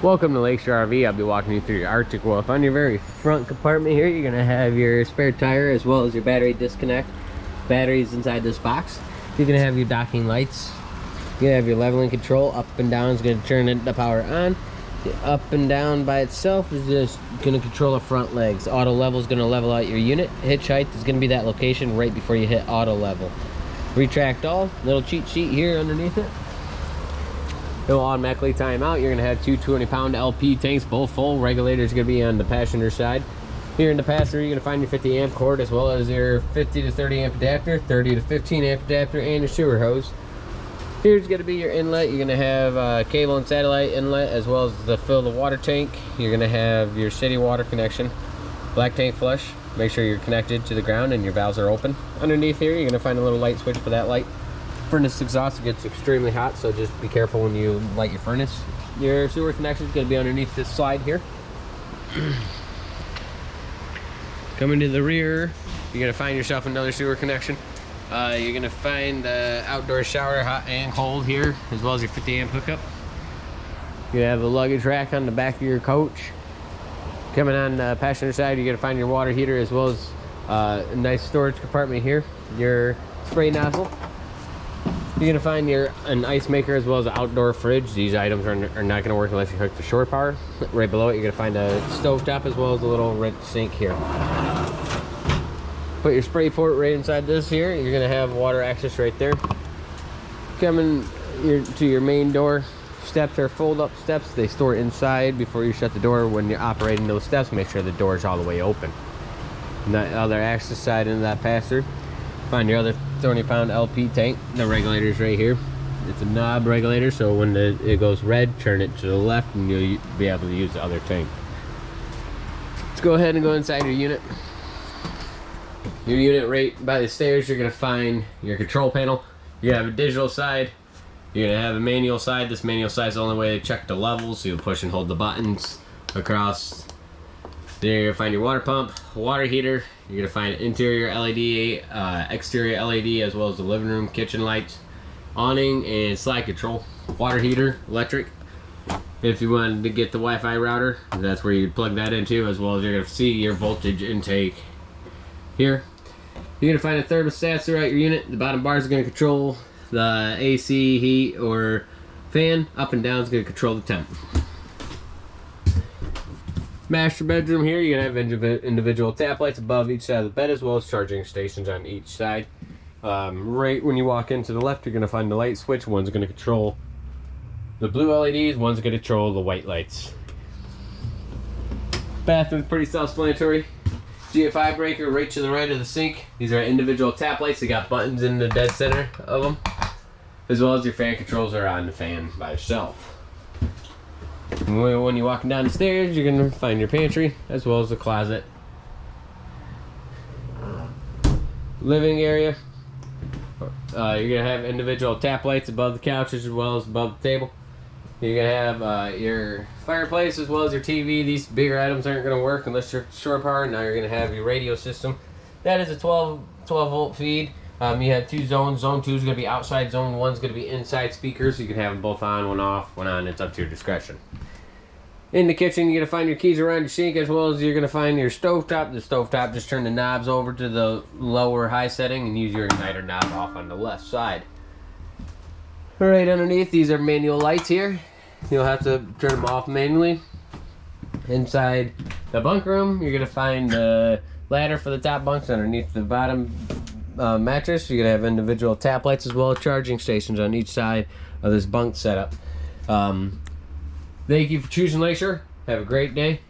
Welcome to Lakeshore RV. I'll be walking you through your Arctic Wolf. On your very front compartment here, you're going to have your spare tire as well as your battery disconnect. Batteries inside this box. You're going to have your docking lights. You're going to have your leveling control. Up and down is going to turn the power on. The up and down by itself is just going to control the front legs. Auto level is going to level out your unit. Hitch height is going to be that location right before you hit auto level. Retract all. Little cheat sheet here underneath it. It'll automatically time out. You're going to have two 20-pound LP tanks, both full. Regulator's going to be on the passenger side. Here in the passenger, you're going to find your 50 amp cord as well as your 50 to 30 amp adapter, 30 to 15 amp adapter, and your sewer hose. Here's going to be your inlet. You're going to have cable and satellite inlet as well as the fill the water tank. You're going to have your city water connection, black tank flush. Make sure you're connected to the ground and your valves are open. Underneath here, you're going to find a little light switch for that light. Furnace exhaust gets extremely hot, so just be careful when you light your furnace. Your sewer connection is going to be underneath this slide here. Coming to the rear, you're going to find yourself another sewer connection. You're going to find the outdoor shower, hot and cold here, as well as your 50 amp hookup. You have a luggage rack on the back of your coach. Coming on the passenger side, you're going to find your water heater as well as a nice storage compartment here. Your spray nozzle. You're going to find an ice maker as well as an outdoor fridge. These items are not going to work unless you hook the shore power. Right below it, you're going to find a stove top as well as a little red sink here. Put your spray port right inside this here. You're going to have water access right there. Coming to your main door. Steps are fold-up steps. They store inside before you shut the door. When you're operating those steps, make sure the door is all the way open. And the other access side into that passer. Find your other 20-pound LP tank. The regulator's right here. It's a knob regulator, so when it goes red, turn it to the left and you'll be able to use the other tank. Let's go ahead and go inside your unit. Your unit right by the stairs, you're going to find your control panel. You have a digital side. You're going to have a manual side. This manual side is the only way to check the levels. So you'll push and hold the buttons across. There you're going to find your water pump, water heater. You're going to find interior LED, exterior LED, as well as the living room, kitchen lights, awning, and slide control. Water heater, electric. If you wanted to get the Wi-Fi router, that's where you plug that into, as well as you're going to see your voltage intake here. You're going to find a thermostat throughout your unit. The bottom bar is going to control the AC, heat, or fan. Up and down is going to control the temp. Master bedroom here, you're going to have individual tap lights above each side of the bed as well as charging stations on each side. Right when you walk into the left, you're going to find the light switch. One's going to control the blue LEDs, one's going to control the white lights. Bathroom's pretty self-explanatory. GFI breaker right to the right of the sink. These are individual tap lights. They got buttons in the dead center of them. As well as your fan controls are on the fan by itself. When you're walking down the stairs, you're going to find your pantry as well as the closet. Living area. You're going to have individual tap lights above the couches as well as above the table. You're going to have your fireplace as well as your TV. These bigger items aren't going to work unless you're shore power. Now you're going to have your radio system. That is a 12 volt feed. You have two zones. Zone 2 is going to be outside. Zone 1 is going to be inside speakers. You can have them both on, one off, one on. It's up to your discretion. In the kitchen, you're going to find your keys around your sink as well as you're going to find your stovetop. The stovetop, just turn the knobs over to the lower high setting and use your igniter knob off on the left side. Right underneath, these are manual lights here. You'll have to turn them off manually. Inside the bunk room, you're going to find the ladder for the top bunks underneath the bottom mattress. You're going to have individual tap lights as well as charging stations on each side of this bunk setup. Thank you for choosing Lakeshore. Have a great day.